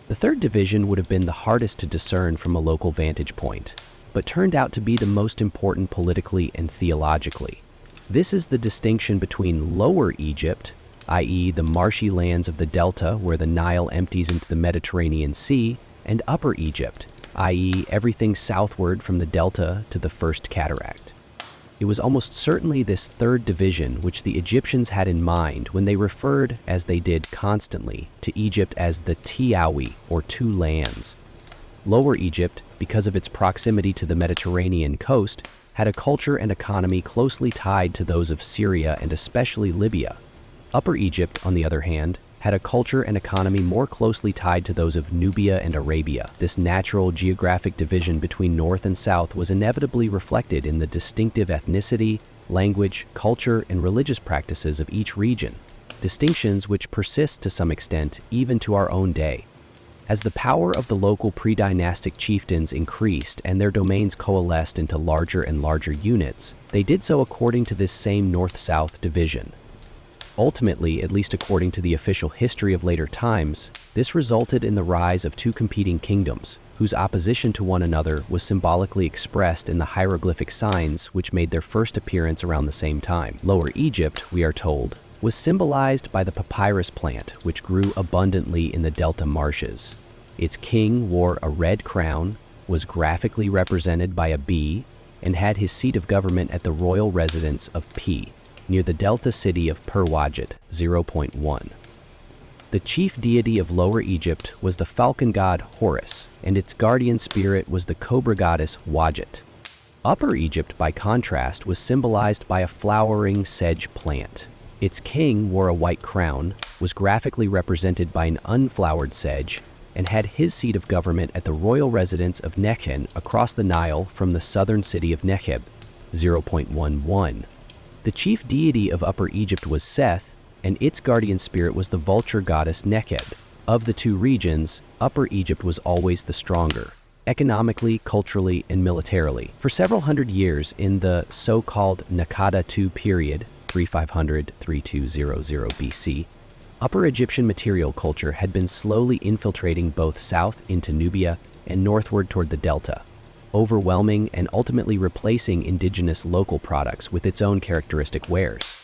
The third division would have been the hardest to discern from a local vantage point, but turned out to be the most important politically and theologically. This is the distinction between Lower Egypt, i.e. the marshy lands of the delta where the Nile empties into the Mediterranean Sea, and Upper Egypt, i.e. everything southward from the delta to the First Cataract. It was almost certainly this third division which the Egyptians had in mind when they referred, as they did constantly, to Egypt as the Tiawi, or two lands. Lower Egypt, because of its proximity to the Mediterranean coast, had a culture and economy closely tied to those of Syria and especially Libya. Upper Egypt, on the other hand, had a culture and economy more closely tied to those of Nubia and Arabia. This natural geographic division between north and south was inevitably reflected in the distinctive ethnicity, language, culture, and religious practices of each region, distinctions which persist to some extent even to our own day. As the power of the local pre-dynastic chieftains increased and their domains coalesced into larger and larger units, they did so according to this same north-south division. Ultimately, at least according to the official history of later times, this resulted in the rise of two competing kingdoms, whose opposition to one another was symbolically expressed in the hieroglyphic signs which made their first appearance around the same time. Lower Egypt, we are told, was symbolized by the papyrus plant, which grew abundantly in the delta marshes. Its king wore a red crown, was graphically represented by a bee, and had his seat of government at the royal residence of Pi, near the delta city of Perwajet, 0.1. The chief deity of Lower Egypt was the falcon god Horus, and its guardian spirit was the cobra goddess Wajet. Upper Egypt, by contrast, was symbolized by a flowering sedge plant. Its king wore a white crown, was graphically represented by an unflowered sedge, and had his seat of government at the royal residence of Nekhen across the Nile from the southern city of Nekheb, 0.11. The chief deity of Upper Egypt was Seth, and its guardian spirit was the vulture goddess Nekheb. Of the two regions, Upper Egypt was always the stronger, economically, culturally, and militarily. For several hundred years in the so-called Naqada II period, 3500–3200 BC, Upper Egyptian material culture had been slowly infiltrating both south into Nubia and northward toward the delta, overwhelming and ultimately replacing indigenous local products with its own characteristic wares.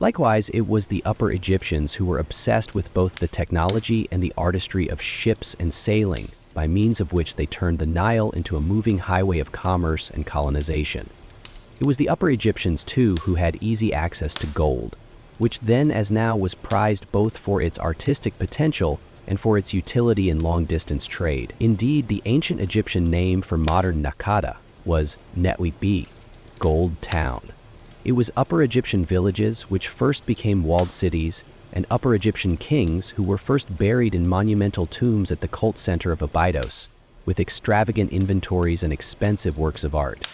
Likewise, it was the Upper Egyptians who were obsessed with both the technology and the artistry of ships and sailing, by means of which they turned the Nile into a moving highway of commerce and colonization. It was the Upper Egyptians, too, who had easy access to gold, which then as now was prized both for its artistic potential and for its utility in long-distance trade. Indeed, the ancient Egyptian name for modern Naqada was Netwebe, Gold Town. It was Upper Egyptian villages which first became walled cities, and Upper Egyptian kings who were first buried in monumental tombs at the cult center of Abydos, with extravagant inventories and expensive works of art.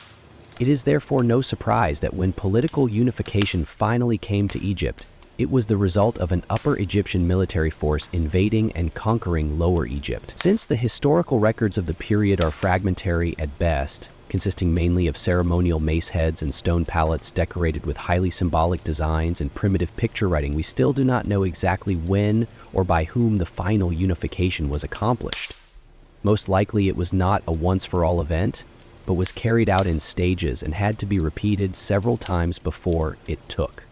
It is therefore no surprise that when political unification finally came to Egypt, it was the result of an Upper Egyptian military force invading and conquering Lower Egypt. Since the historical records of the period are fragmentary at best, consisting mainly of ceremonial mace heads and stone palettes decorated with highly symbolic designs and primitive picture writing, we still do not know exactly when or by whom the final unification was accomplished. Most likely it was not a once-for-all event, but was carried out in stages and had to be repeated several times before it took.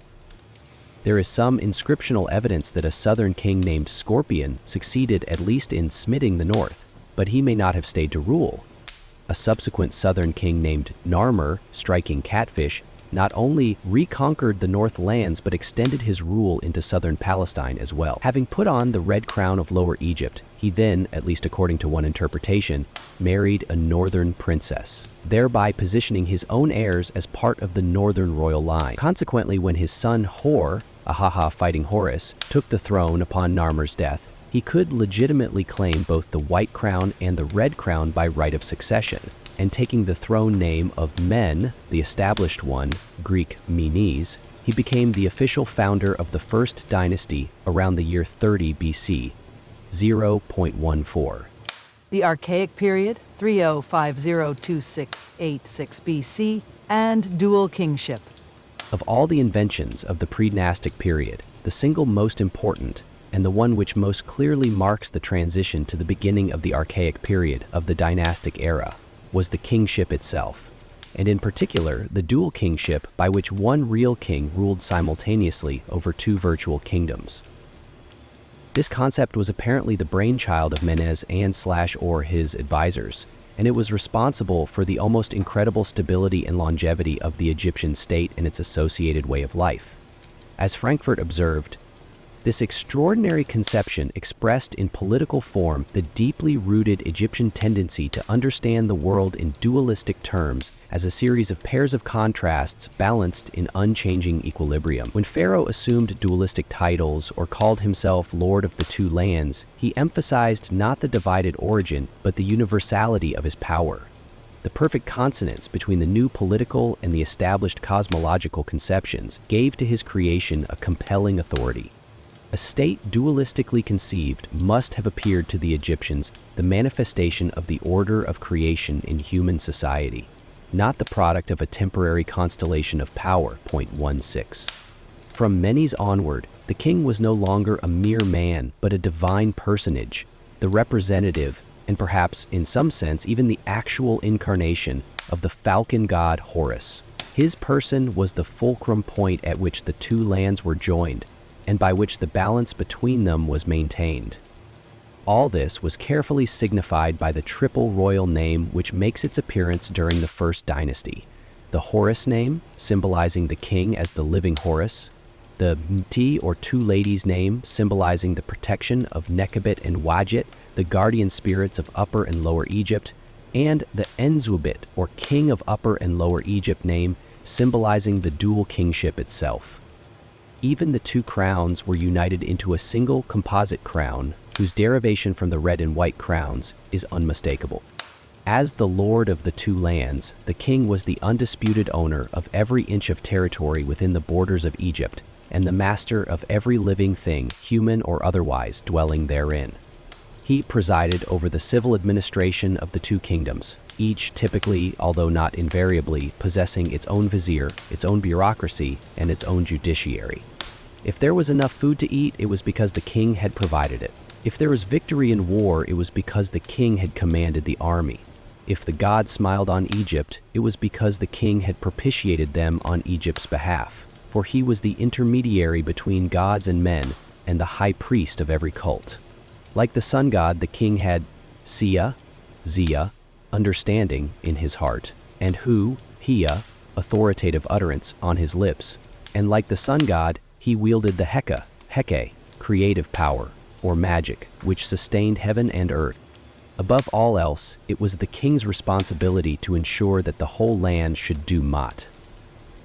There is some inscriptional evidence that a southern king named Scorpion succeeded at least in smiting the north, but he may not have stayed to rule. A subsequent southern king named Narmer, striking catfish, not only reconquered the north lands but extended his rule into southern Palestine as well. Having put on the red crown of Lower Egypt, he then, at least according to one interpretation, married a northern princess, thereby positioning his own heirs as part of the northern royal line. Consequently, when his son Hor, Ahaha fighting Horus, took the throne upon Narmer's death, he could legitimately claim both the white crown and the red crown by right of succession, and taking the throne name of Men, the established one, Greek Menes, he became the official founder of the first dynasty around the year 30 BC, 0.14. The Archaic period, 3050–2686 BC, and dual kingship. Of all the inventions of the pre-dynastic period, the single most important, and the one which most clearly marks the transition to the beginning of the Archaic period of the dynastic era, was the kingship itself. and in particular the dual kingship by which one real king ruled simultaneously over two virtual kingdoms. This concept was apparently the brainchild of Menes and/or his advisors, and it was responsible for the almost incredible stability and longevity of the Egyptian state and its associated way of life. As Frankfurt observed, this extraordinary conception expressed in political form the deeply rooted Egyptian tendency to understand the world in dualistic terms as a series of pairs of contrasts balanced in unchanging equilibrium. When Pharaoh assumed dualistic titles or called himself Lord of the Two Lands, he emphasized not the divided origin, but the universality of his power. The perfect consonance between the new political and the established cosmological conceptions gave to his creation a compelling authority. A state dualistically conceived must have appeared to the Egyptians the manifestation of the order of creation in human society, not the product of a temporary constellation of power. 16. From Menes onward, the king was no longer a mere man, but a divine personage, the representative, and perhaps, in some sense, even the actual incarnation of the falcon god Horus. His person was the fulcrum point at which the two lands were joined, and by which the balance between them was maintained. All this was carefully signified by the triple royal name which makes its appearance during the first dynasty. The Horus name, symbolizing the king as the living Horus, the Mti or two ladies name, symbolizing the protection of Nekhabit and Wadjet, the guardian spirits of Upper and Lower Egypt, and the Enzubit or king of Upper and Lower Egypt name, symbolizing the dual kingship itself. Even the two crowns were united into a single composite crown, whose derivation from the red and white crowns is unmistakable. As the lord of the two lands, the king was the undisputed owner of every inch of territory within the borders of Egypt, and the master of every living thing, human or otherwise, dwelling therein. He presided over the civil administration of the two kingdoms, each typically, although not invariably, possessing its own vizier, its own bureaucracy, and its own judiciary. If there was enough food to eat, it was because the king had provided it. If there was victory in war, it was because the king had commanded the army. If the gods smiled on Egypt, it was because the king had propitiated them on Egypt's behalf, for he was the intermediary between gods and men and the high priest of every cult. Like the sun god, the king had Sia, Zia, understanding in his heart, and Hu, Hia, authoritative utterance on his lips. And like the sun god, he wielded the Heka, Heke, creative power, or magic, which sustained heaven and earth. Above all else, it was the king's responsibility to ensure that the whole land should do Mat.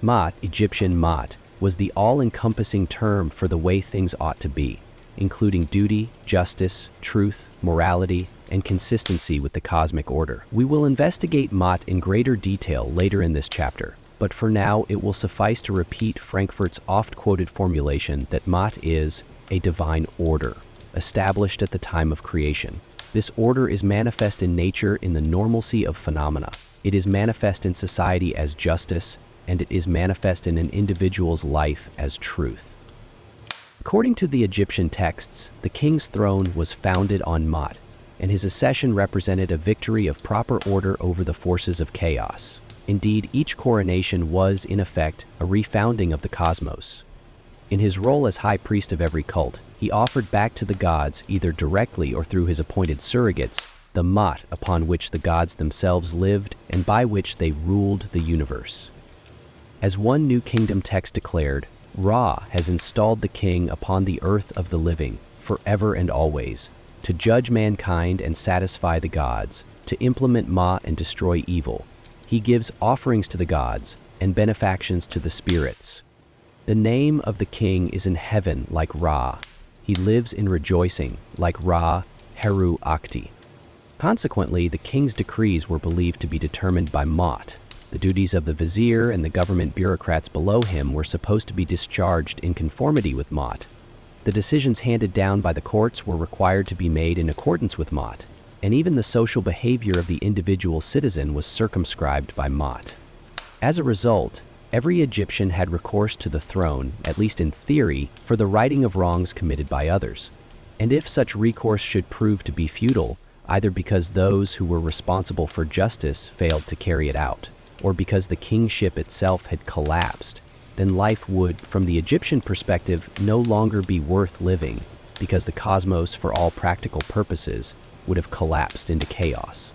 Mat, Egyptian Mat, was the all-encompassing term for the way things ought to be, including duty, justice, truth, morality, and consistency with the cosmic order. We will investigate Mat in greater detail later in this chapter, but for now it will suffice to repeat Frankfurt's oft-quoted formulation that Mat is a divine order, established at the time of creation. This order is manifest in nature in the normalcy of phenomena. It is manifest in society as justice, and it is manifest in an individual's life as truth. According to the Egyptian texts, the king's throne was founded on Mat, and his accession represented a victory of proper order over the forces of chaos. Indeed, each coronation was, in effect, a refounding of the cosmos. In his role as high priest of every cult, he offered back to the gods, either directly or through his appointed surrogates, the Mat upon which the gods themselves lived and by which they ruled the universe. As one New Kingdom text declared, Ra has installed the king upon the earth of the living, forever and always, to judge mankind and satisfy the gods, to implement Ma and destroy evil. He gives offerings to the gods and benefactions to the spirits. The name of the king is in heaven like Ra. He lives in rejoicing like Ra, Heru Akti. Consequently, the king's decrees were believed to be determined by Mat. The duties of the vizier and the government bureaucrats below him were supposed to be discharged in conformity with Mat. The decisions handed down by the courts were required to be made in accordance with Mat, and even the social behavior of the individual citizen was circumscribed by Mat. As a result, every Egyptian had recourse to the throne, at least in theory, for the righting of wrongs committed by others. And if such recourse should prove to be futile, either because those who were responsible for justice failed to carry it out, or because the kingship itself had collapsed, then life would, from the Egyptian perspective, no longer be worth living, because the cosmos, for all practical purposes, would have collapsed into chaos.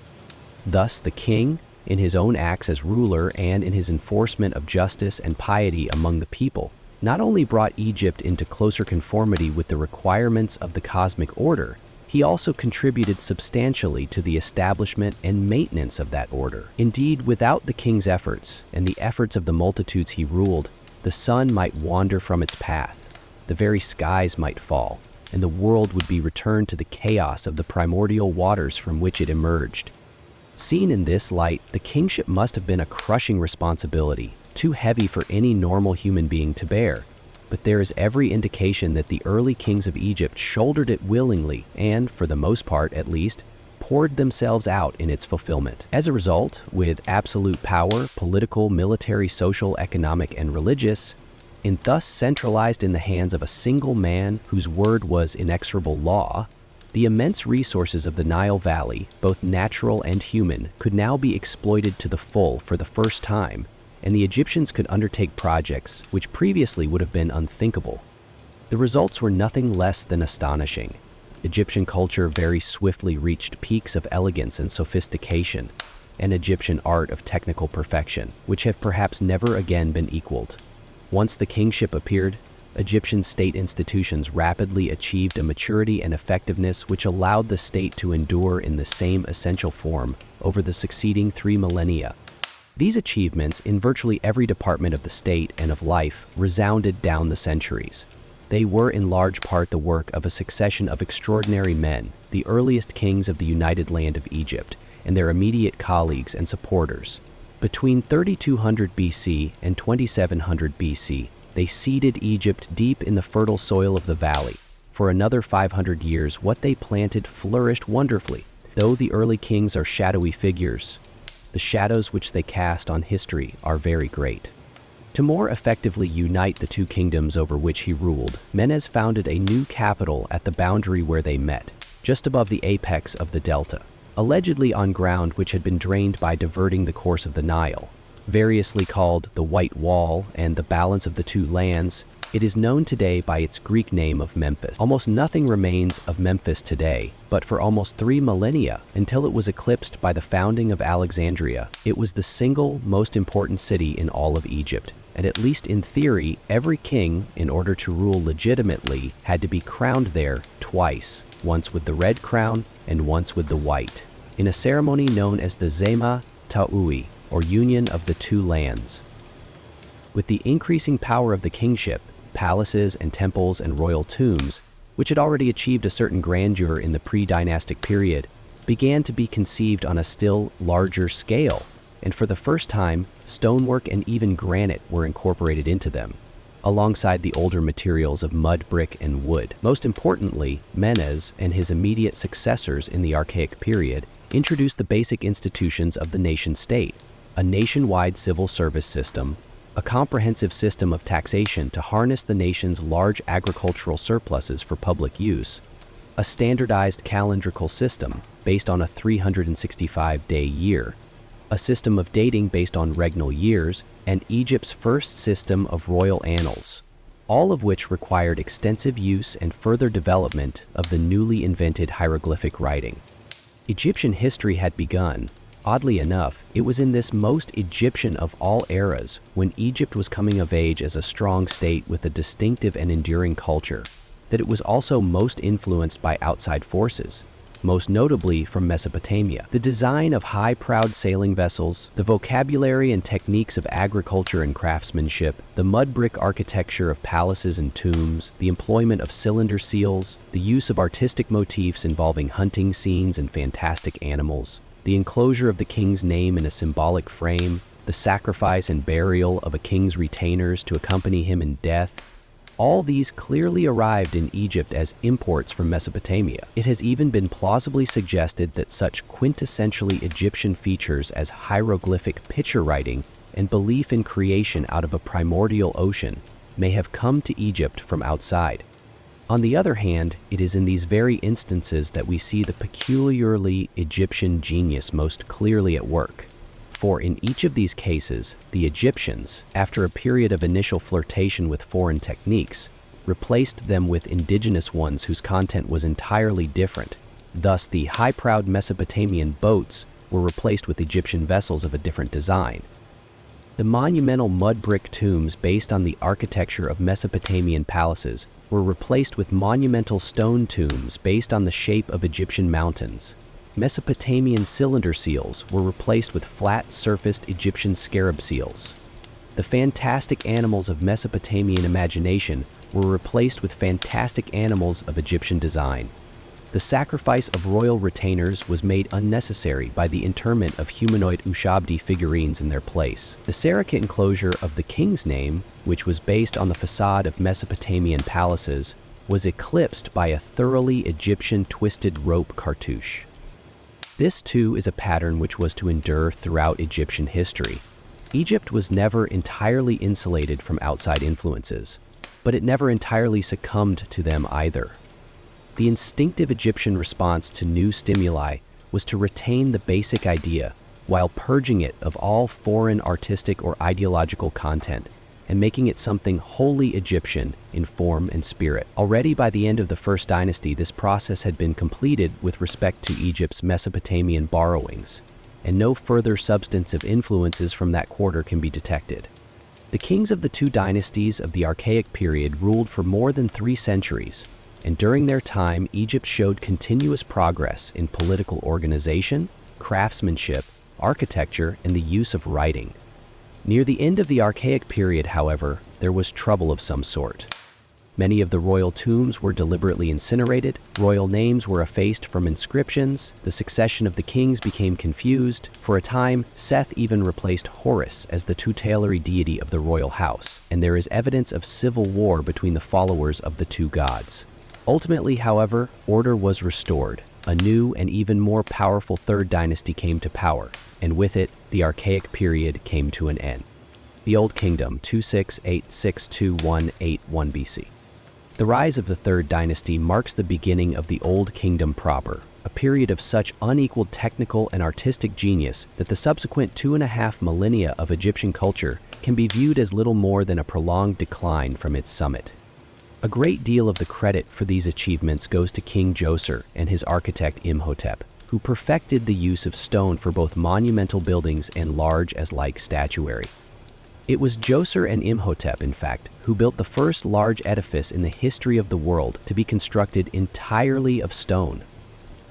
Thus, the king, in his own acts as ruler and in his enforcement of justice and piety among the people, not only brought Egypt into closer conformity with the requirements of the cosmic order, he also contributed substantially to the establishment and maintenance of that order. Indeed, without the king's efforts and the efforts of the multitudes he ruled, the sun might wander from its path, the very skies might fall, and the world would be returned to the chaos of the primordial waters from which it emerged. Seen in this light, the kingship must have been a crushing responsibility, too heavy for any normal human being to bear. But there is every indication that the early kings of Egypt shouldered it willingly and, for the most part at least, poured themselves out in its fulfillment. As a result, with absolute power, political, military, social, economic, and religious, and thus centralized in the hands of a single man whose word was inexorable law, the immense resources of the Nile Valley, both natural and human, could now be exploited to the full for the first time, and the Egyptians could undertake projects which previously would have been unthinkable. The results were nothing less than astonishing. Egyptian culture very swiftly reached peaks of elegance and sophistication, and Egyptian art of technical perfection, which have perhaps never again been equaled. Once the kingship appeared, Egyptian state institutions rapidly achieved a maturity and effectiveness which allowed the state to endure in the same essential form over the succeeding 3 millennia. These achievements in virtually every department of the state and of life resounded down the centuries. They were in large part the work of a succession of extraordinary men, the earliest kings of the united land of Egypt, and their immediate colleagues and supporters. Between 3200 BC and 2700 BC, they seeded Egypt deep in the fertile soil of the valley. For another 500 years, what they planted flourished wonderfully. Though the early kings are shadowy figures, the shadows which they cast on history are very great. To more effectively unite the two kingdoms over which he ruled, Menes founded a new capital at the boundary where they met, just above the apex of the delta, allegedly on ground which had been drained by diverting the course of the Nile. Variously called the White Wall and the balance of the two lands, it is known today by its Greek name of Memphis. Almost nothing remains of Memphis today, but for almost 3 millennia, until it was eclipsed by the founding of Alexandria, it was the single most important city in all of Egypt. And at least in theory, every king, in order to rule legitimately, had to be crowned there twice, once with the red crown and once with the white, in a ceremony known as the Zema Ta'ui, or Union of the Two Lands. With the increasing power of the kingship, palaces and temples and royal tombs, which had already achieved a certain grandeur in the pre-dynastic period, began to be conceived on a still larger scale, and for the first time, stonework and even granite were incorporated into them, alongside the older materials of mud, brick, and wood. Most importantly, Menes and his immediate successors in the Archaic period introduced the basic institutions of the nation-state, a nationwide civil service system, a comprehensive system of taxation to harness the nation's large agricultural surpluses for public use, a standardized calendrical system based on a 365-day year, a system of dating based on regnal years, and Egypt's first system of royal annals, all of which required extensive use and further development of the newly invented hieroglyphic writing. Egyptian history had begun. Oddly enough, it was in this most Egyptian of all eras, when Egypt was coming of age as a strong state with a distinctive and enduring culture, that it was also most influenced by outside forces, most notably from Mesopotamia. The design of high-prowed sailing vessels, the vocabulary and techniques of agriculture and craftsmanship, the mud brick architecture of palaces and tombs, the employment of cylinder seals, the use of artistic motifs involving hunting scenes and fantastic animals, the enclosure of the king's name in a symbolic frame, the sacrifice and burial of a king's retainers to accompany him in death, all these clearly arrived in Egypt as imports from Mesopotamia. It has even been plausibly suggested that such quintessentially Egyptian features as hieroglyphic picture writing and belief in creation out of a primordial ocean may have come to Egypt from outside. On the other hand, it is in these very instances that we see the peculiarly Egyptian genius most clearly at work. For in each of these cases, the Egyptians, after a period of initial flirtation with foreign techniques, replaced them with indigenous ones whose content was entirely different. Thus, the high-prowed Mesopotamian boats were replaced with Egyptian vessels of a different design. The monumental mud brick tombs based on the architecture of Mesopotamian palaces were replaced with monumental stone tombs based on the shape of Egyptian mountains. Mesopotamian cylinder seals were replaced with flat-surfaced Egyptian scarab seals. The fantastic animals of Mesopotamian imagination were replaced with fantastic animals of Egyptian design. The sacrifice of royal retainers was made unnecessary by the interment of humanoid Ushabti figurines in their place. The Saraka enclosure of the king's name, which was based on the facade of Mesopotamian palaces, was eclipsed by a thoroughly Egyptian twisted rope cartouche. This too is a pattern which was to endure throughout Egyptian history. Egypt was never entirely insulated from outside influences, but it never entirely succumbed to them either. The instinctive Egyptian response to new stimuli was to retain the basic idea while purging it of all foreign artistic or ideological content and making it something wholly Egyptian in form and spirit. Already by the end of the First Dynasty, this process had been completed with respect to Egypt's Mesopotamian borrowings, and no further substantive influences from that quarter can be detected. The kings of the two dynasties of the Archaic period ruled for more than 3 centuries, and during their time, Egypt showed continuous progress in political organization, craftsmanship, architecture, and the use of writing. Near the end of the Archaic period, however, there was trouble of some sort. Many of the royal tombs were deliberately incinerated, royal names were effaced from inscriptions, the succession of the kings became confused. For a time, Seth even replaced Horus as the tutelary deity of the royal house, and there is evidence of civil war between the followers of the two gods. Ultimately, however, order was restored. A new and even more powerful Third Dynasty came to power, and with it, the Archaic period came to an end. The Old Kingdom, 2686-2181 BC. The rise of the Third Dynasty marks the beginning of the Old Kingdom proper, a period of such unequaled technical and artistic genius that the subsequent 2.5 millennia of Egyptian culture can be viewed as little more than a prolonged decline from its summit. A great deal of the credit for these achievements goes to King Djoser and his architect Imhotep, who perfected the use of stone for both monumental buildings and large-as-like statuary. It was Djoser and Imhotep, in fact, who built the first large edifice in the history of the world to be constructed entirely of stone.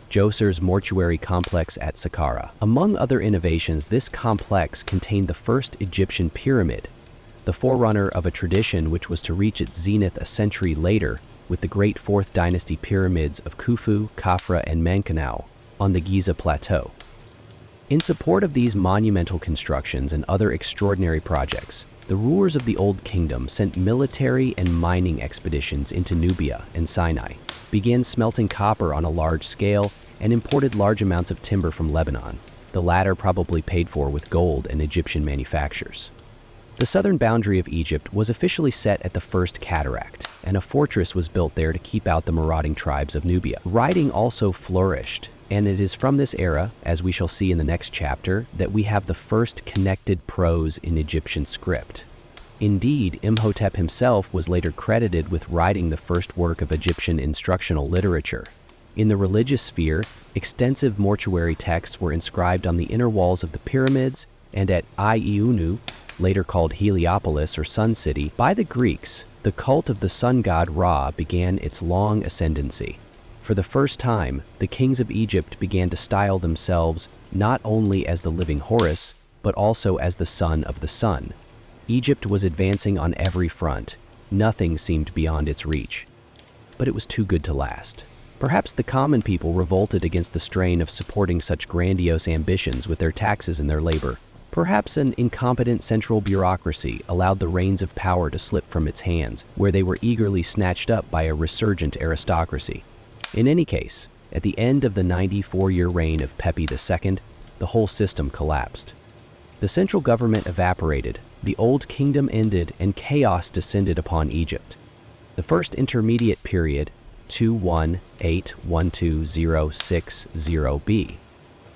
Djoser's mortuary complex at Saqqara. Among other innovations, this complex contained the first Egyptian pyramid, the forerunner of a tradition which was to reach its zenith a century later with the great Fourth Dynasty pyramids of Khufu, Khafra, and Menkanou on the Giza Plateau. In support of these monumental constructions and other extraordinary projects, the rulers of the Old Kingdom sent military and mining expeditions into Nubia and Sinai, began smelting copper on a large scale, and imported large amounts of timber from Lebanon, the latter probably paid for with gold and Egyptian manufactures. The southern boundary of Egypt was officially set at the First Cataract, and a fortress was built there to keep out the marauding tribes of Nubia. Writing also flourished, and it is from this era, as we shall see in the next chapter, that we have the first connected prose in Egyptian script. Indeed, Imhotep himself was later credited with writing the first work of Egyptian instructional literature. In the religious sphere, extensive mortuary texts were inscribed on the inner walls of the pyramids, and at Iunu, later called Heliopolis or Sun City, by the Greeks, the cult of the sun god Ra began its long ascendancy. For the first time, the kings of Egypt began to style themselves not only as the living Horus, but also as the son of the sun. Egypt was advancing on every front. Nothing seemed beyond its reach. But it was too good to last. Perhaps the common people revolted against the strain of supporting such grandiose ambitions with their taxes and their labor. Perhaps an incompetent central bureaucracy allowed the reins of power to slip from its hands, where they were eagerly snatched up by a resurgent aristocracy. In any case, at the end of the 94-year reign of Pepi II, the whole system collapsed. The central government evaporated, the Old Kingdom ended, and chaos descended upon Egypt. The first intermediate period, 218-12060 B,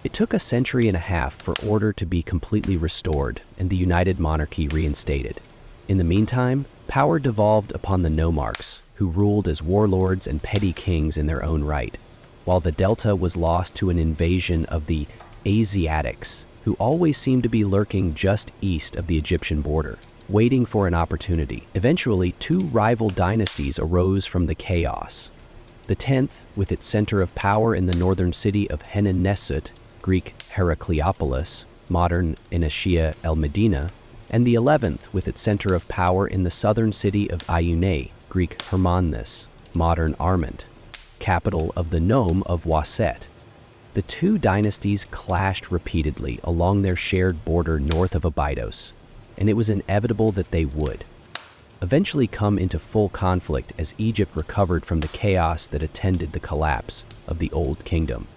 It took a century and a half for order to be completely restored and the united monarchy reinstated. In the meantime, power devolved upon the nomarchs, who ruled as warlords and petty kings in their own right, while the Delta was lost to an invasion of the Asiatics, who always seemed to be lurking just east of the Egyptian border, waiting for an opportunity. Eventually, two rival dynasties arose from the chaos. The 10th, with its center of power in the northern city of Hennesut, Greek Heracleopolis, modern Initia el-Medina, and the 11th, with its center of power in the southern city of Iune, Greek Hermonthis, modern Armant, capital of the nome of Waset. The two dynasties clashed repeatedly along their shared border north of Abydos, and it was inevitable that they would eventually come into full conflict as Egypt recovered from the chaos that attended the collapse of the Old Kingdom.